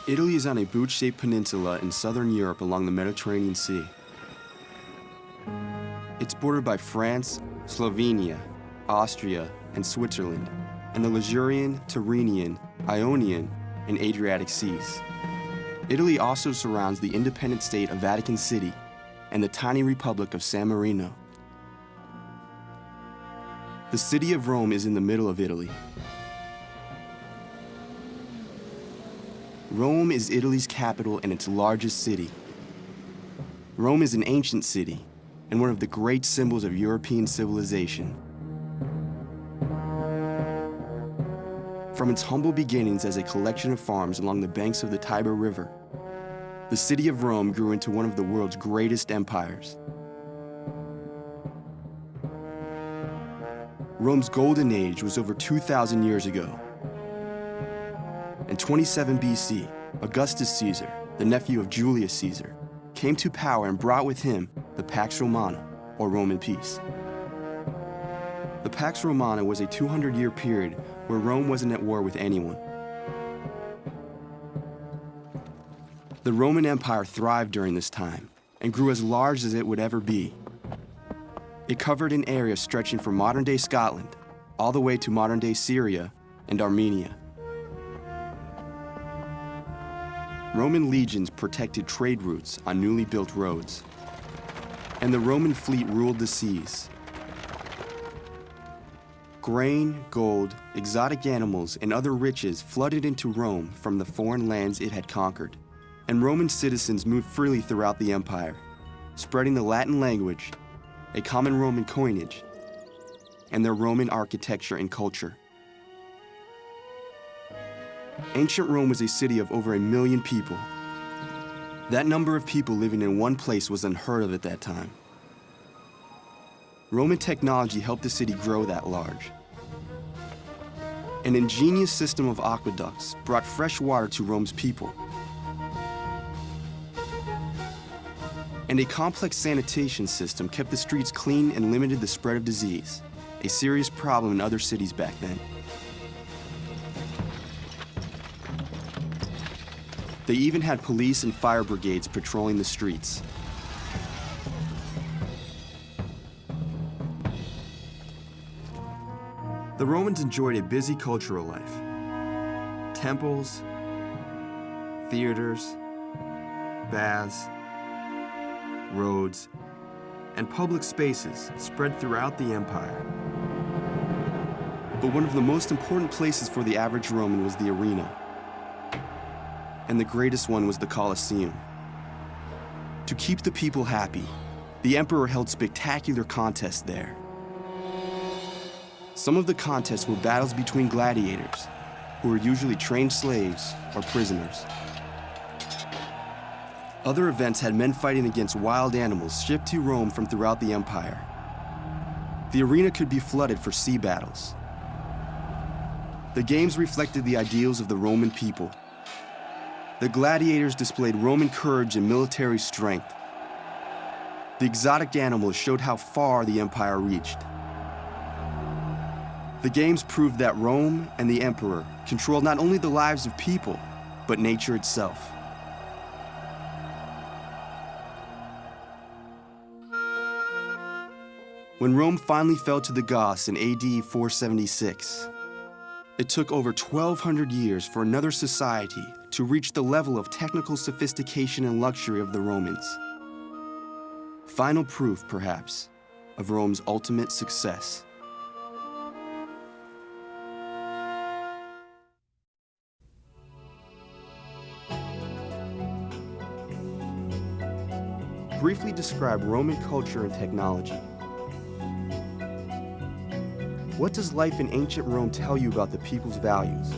Italy is on a boot-shaped peninsula in southern Europe along the Mediterranean Sea. It's bordered by France, Slovenia, Austria, and Switzerland, and the Ligurian, Tyrrhenian, Ionian, and Adriatic Seas. Italy also surrounds the independent state of Vatican City and the tiny republic of San Marino. The city of Rome is in the middle of Italy. Rome is Italy's capital and its largest city. Rome is an ancient city and one of the great symbols of European civilization. From its humble beginnings as a collection of farms along the banks of the Tiber River, the city of Rome grew into one of the world's greatest empires. Rome's golden age was over 2,000 years ago. In 27 BC, Augustus Caesar, the nephew of Julius Caesar, came to power and brought with him the Pax Romana, or Roman peace. The Pax Romana was a 200-year period where Rome wasn't at war with anyone. The Roman Empire thrived during this time and grew as large as it would ever be. It covered an area stretching from modern-day Scotland all the way to modern-day Syria and Armenia. Roman legions protected trade routes on newly built roads, and the Roman fleet ruled the seas. Grain, gold, exotic animals, and other riches flooded into Rome from the foreign lands it had conquered, and Roman citizens moved freely throughout the empire, spreading the Latin language, a common Roman coinage, and their Roman architecture and culture. Ancient Rome was a city of over 1 million people. That number of people living in one place was unheard of at that time. Roman technology helped the city grow that large. An ingenious system of aqueducts brought fresh water to Rome's people. And a complex sanitation system kept the streets clean and limited the spread of disease, a serious problem in other cities back then. They even had police and fire brigades patrolling the streets. The Romans enjoyed a busy cultural life. Temples, theaters, baths, roads, and public spaces spread throughout the empire. But one of the most important places for the average Roman was the arena. And the greatest one was the Colosseum. To keep the people happy, the emperor held spectacular contests there. Some of the contests were battles between gladiators, who were usually trained slaves or prisoners. Other events had men fighting against wild animals shipped to Rome from throughout the empire. The arena could be flooded for sea battles. The games reflected the ideals of the Roman people. The gladiators displayed Roman courage and military strength. The exotic animals showed how far the empire reached. The games proved that Rome and the emperor controlled not only the lives of people, but nature itself. When Rome finally fell to the Goths in AD 476, it took over 1,200 years for another society to reach the level of technical sophistication and luxury of the Romans. Final proof, perhaps, of Rome's ultimate success. Briefly describe Roman culture and technology. What does life in ancient Rome tell you about the people's values?